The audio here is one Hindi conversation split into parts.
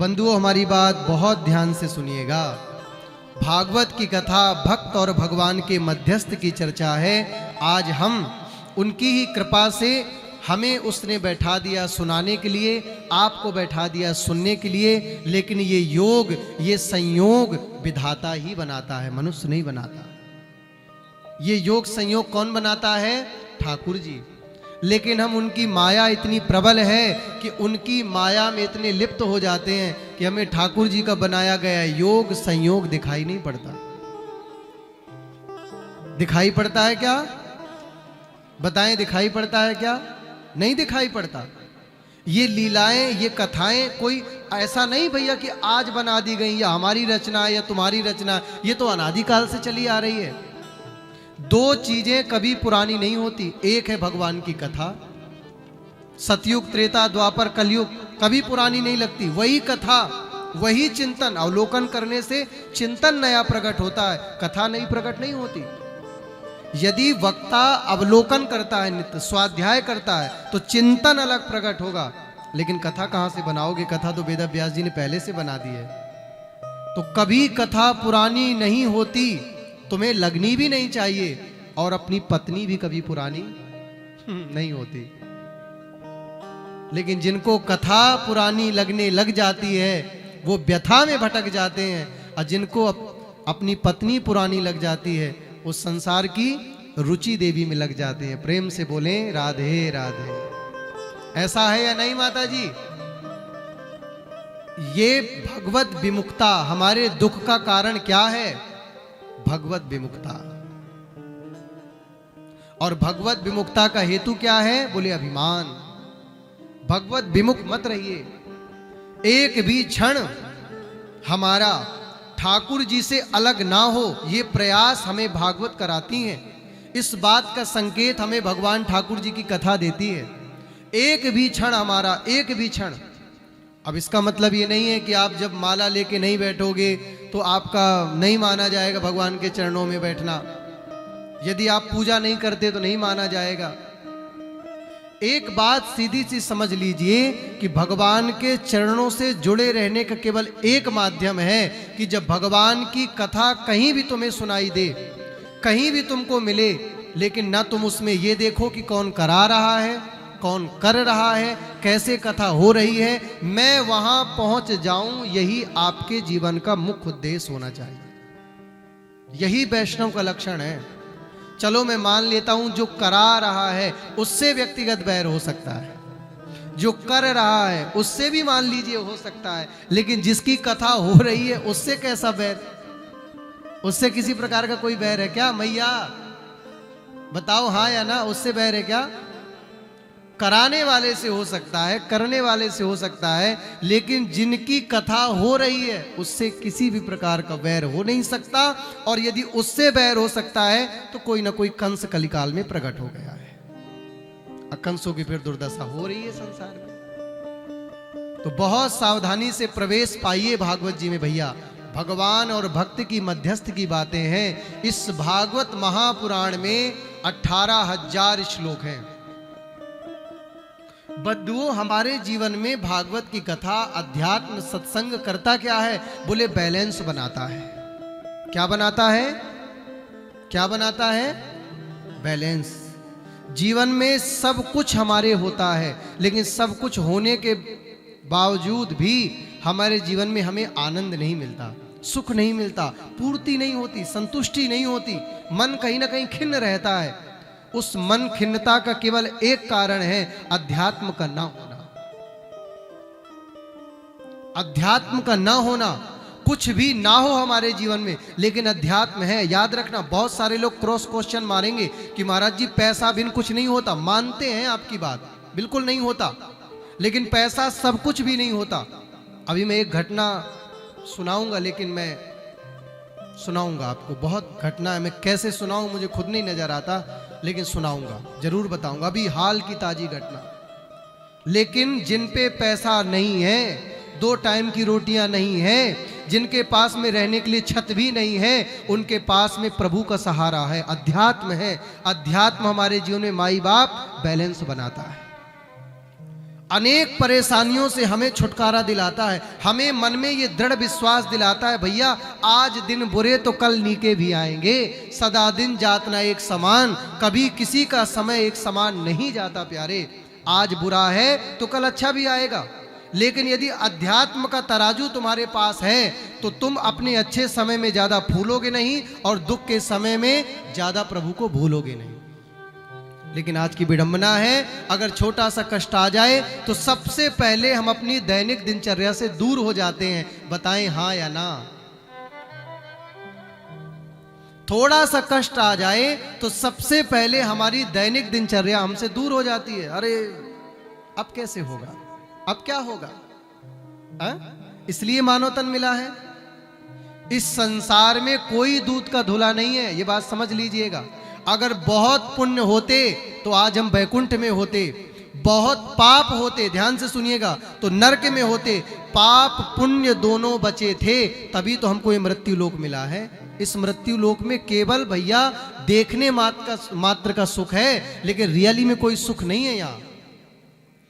बंधुओं, हमारी बात बहुत ध्यान से सुनिएगा। भागवत की कथा भक्त और भगवान के मध्यस्थ की चर्चा है। आज हम उनकी ही कृपा से हमें उसने बैठा दिया सुनाने के लिए, आपको बैठा दिया सुनने के लिए। लेकिन ये योग, ये संयोग विधाता ही बनाता है, मनुष्य नहीं बनाता। ये योग संयोग कौन बनाता है? ठाकुर जी। लेकिन हम उनकी माया इतनी प्रबल है कि उनकी माया में इतने लिप्त हो जाते हैं कि हमें ठाकुर जी का बनाया गया योग संयोग दिखाई नहीं पड़ता। दिखाई पड़ता है क्या? बताएं, दिखाई पड़ता है क्या? नहीं दिखाई पड़ता। ये लीलाएं, ये कथाएं कोई ऐसा नहीं भैया कि आज बना दी गई या हमारी रचना या तुम्हारी रचना, ये तो अनादिकाल से चली आ रही है। दो चीजें कभी पुरानी नहीं होती। एक है भगवान की कथा, सतयुग, त्रेता, द्वापर, कलयुग कभी पुरानी नहीं लगती। वही कथा, वही चिंतन, अवलोकन करने से चिंतन नया प्रकट होता है, कथा नई प्रकट नहीं होती। यदि वक्ता अवलोकन करता है, नित्य स्वाध्याय करता है, तो चिंतन अलग प्रकट होगा। लेकिन कथा कहां से बनाओगे? कथा तो वेद व्यास जी ने पहले से बना दी है। तो कभी कथा पुरानी नहीं होती, तुम्हें लगनी भी नहीं चाहिए। और अपनी पत्नी भी कभी पुरानी नहीं होती। लेकिन जिनको कथा पुरानी लगने लग जाती है वो व्यथा में भटक जाते हैं, और जिनको अपनी पत्नी पुरानी लग जाती है वो संसार की रुचि देवी में लग जाते हैं। प्रेम से बोलें राधे राधे। ऐसा है या नहीं माता जी? ये भगवत विमुखता, हमारे दुख का कारण क्या है? भगवत विमुखता। और भगवत विमुखता का हेतु क्या है? बोले अभिमान। भगवत विमुख मत रहिए। एक भी क्षण हमारा ठाकुर जी से अलग ना हो, ये प्रयास हमें भागवत कराती हैं। इस बात का संकेत हमें भगवान ठाकुर जी की कथा देती है। एक भी क्षण हमारा, एक भी क्षण। अब इसका मतलब ये नहीं है कि आप जब माला लेके नहीं बैठोगे तो आपका नहीं माना जाएगा भगवान के चरणों में बैठना। यदि आप पूजा नहीं करते तो नहीं माना जाएगा। एक बात सीधी सी समझ लीजिए कि भगवान के चरणों से जुड़े रहने का केवल एक माध्यम है कि जब भगवान की कथा कहीं भी तुम्हें सुनाई दे, कहीं भी तुमको मिले, लेकिन ना तुम उसमें ये देखो कि कौन करा रहा है, कौन कर रहा है, कैसे कथा हो रही है, मैं वहां पहुंच जाऊं, यही आपके जीवन का मुख्य उद्देश्य होना चाहिए। यही वैष्णव का लक्षण है। चलो मैं मान लेता हूं जो करा रहा है उससे व्यक्तिगत बैर हो सकता है, जो कर रहा है उससे भी मान लीजिए हो सकता है, लेकिन जिसकी कथा हो रही है उससे कैसा बैर? उससे किसी प्रकार का कोई बैर है क्या? मैया बताओ, हाँ या ना? उससे बैर है क्या? कराने वाले से हो सकता है, करने वाले से हो सकता है, लेकिन जिनकी कथा हो रही है उससे किसी भी प्रकार का बैर हो नहीं सकता। और यदि उससे बैर हो सकता है तो कोई ना कोई कंस कलिकाल में प्रकट हो गया है। कंसों की फिर दुर्दशा हो रही है संसार में। तो बहुत सावधानी से प्रवेश पाइए भागवत जी में भैया। भगवान और भक्त की मध्यस्थ की बातें हैं। इस भागवत महापुराण में 18,000 श्लोक हैं। बंधुओं, हमारे जीवन में भागवत की कथा, अध्यात्म, सत्संग करता क्या है? बोले बैलेंस बनाता है। क्या बनाता है? क्या बनाता है? बैलेंस। जीवन में सब कुछ हमारे होता है, लेकिन सब कुछ होने के बावजूद भी हमारे जीवन में हमें आनंद नहीं मिलता, सुख नहीं मिलता, पूर्ति नहीं होती, संतुष्टि नहीं होती। मन कहीं ना कहीं खिन्न रहता है। उस मन खिन्नता का केवल एक कारण है, अध्यात्म का ना होना। अध्यात्म का ना होना। कुछ भी ना हो हमारे जीवन में, लेकिन अध्यात्म है। याद रखना, बहुत सारे लोग क्रॉस क्वेश्चन मारेंगे कि महाराज जी पैसा बिन कुछ नहीं होता। मानते हैं आपकी बात, बिल्कुल नहीं होता, लेकिन पैसा सब कुछ भी नहीं होता। अभी मैं एक घटना सुनाऊंगा, लेकिन मैं सुनाऊंगा आपको। बहुत घटना है, मैं कैसे सुनाऊं मुझे खुद नहीं नजर आता, लेकिन सुनाऊंगा, जरूर बताऊंगा। अभी हाल की ताजी घटना। लेकिन जिन पे पैसा नहीं है, 2 टाइम की रोटियां नहीं है, जिनके पास में रहने के लिए छत भी नहीं है, उनके पास में प्रभु का सहारा है, अध्यात्म है। अध्यात्म हमारे जीवन में माई बाप बैलेंस बनाता है। अनेक परेशानियों से हमें छुटकारा दिलाता है, हमें मन में ये दृढ़ विश्वास दिलाता है, भैया आज दिन बुरे तो कल नीके भी आएंगे, सदा दिन जात ना एक समान, कभी किसी का समय एक समान नहीं जाता प्यारे। आज बुरा है तो कल अच्छा भी आएगा, लेकिन यदि अध्यात्म का तराजू तुम्हारे पास है तो तुम अपने अच्छे समय में ज्यादा फूलोगे नहीं और दुख के समय में ज्यादा प्रभु को भूलोगे नहीं। लेकिन आज की विडंबना है, अगर छोटा सा कष्ट आ जाए तो सबसे पहले हम अपनी दैनिक दिनचर्या से दूर हो जाते हैं। बताएं हाँ या ना? थोड़ा सा कष्ट आ जाए तो सबसे पहले हमारी दैनिक दिनचर्या हमसे दूर हो जाती है। अरे अब कैसे होगा, अब क्या होगा? इसलिए मानव तन मिला है। इस संसार में कोई दूध का धुला नहीं है, ये बात समझ लीजिएगा। अगर बहुत पुण्य होते तो आज हम वैकुंठ में होते, बहुत पाप होते, ध्यान से सुनिएगा, तो नरक में होते। पाप पुण्य दोनों बचे थे, तभी तो हमको ये मृत्यु लोक मिला है। इस मृत्यु लोक में केवल भैया देखने मात्र का सुख है, लेकिन रियली में कोई सुख नहीं है। यहाँ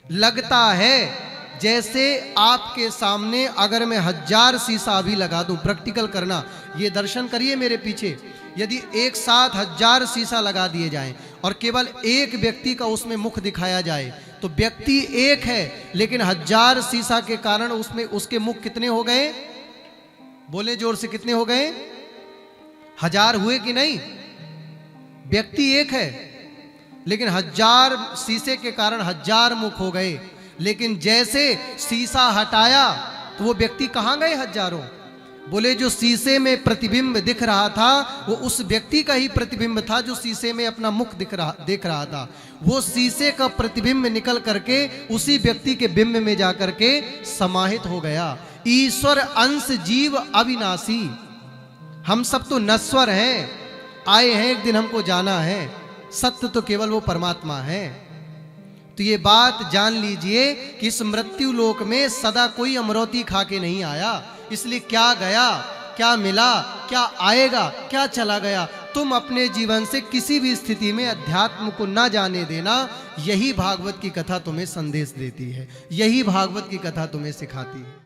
लगता है जैसे आपके सामने अगर मैं 1000 शीशा अभी लगा दूं, प्रैक्टिकल करना, ये दर्शन करिए मेरे पीछे, यदि एक साथ 1000 शीशा लगा दिए जाएं और केवल एक व्यक्ति का उसमें मुख दिखाया जाए तो व्यक्ति एक है, लेकिन 1000 शीशा के कारण उसमें उसके मुख कितने हो गए? बोले जोर से, कितने हो गए? 1000 हुए कि नहीं? व्यक्ति एक है, लेकिन 1000 शीशे के कारण 1000 मुख हो गए। लेकिन जैसे शीशा हटाया तो वो व्यक्ति कहां गए? हजारों। बोले जो शीशे में प्रतिबिंब दिख रहा था वो उस व्यक्ति का ही प्रतिबिंब था जो शीशे में अपना मुख देख रहा था। वो शीशे का प्रतिबिंब निकल करके उसी व्यक्ति के बिंब में जाकर के समाहित हो गया। ईश्वर अंश जीव अविनाशी, हम सब तो नश्वर हैं, आए हैं एक दिन हमको जाना है, सत्य तो केवल वो परमात्मा है। तो ये बात जान लीजिए कि इस मृत्यु लोक में सदा कोई अमरौती खा के नहीं आया। इसलिए क्या गया, क्या मिला, क्या आएगा, क्या चला गया, तुम अपने जीवन से किसी भी स्थिति में अध्यात्म को ना जाने देना। यही भागवत की कथा तुम्हें संदेश देती है, यही भागवत की कथा तुम्हें सिखाती है।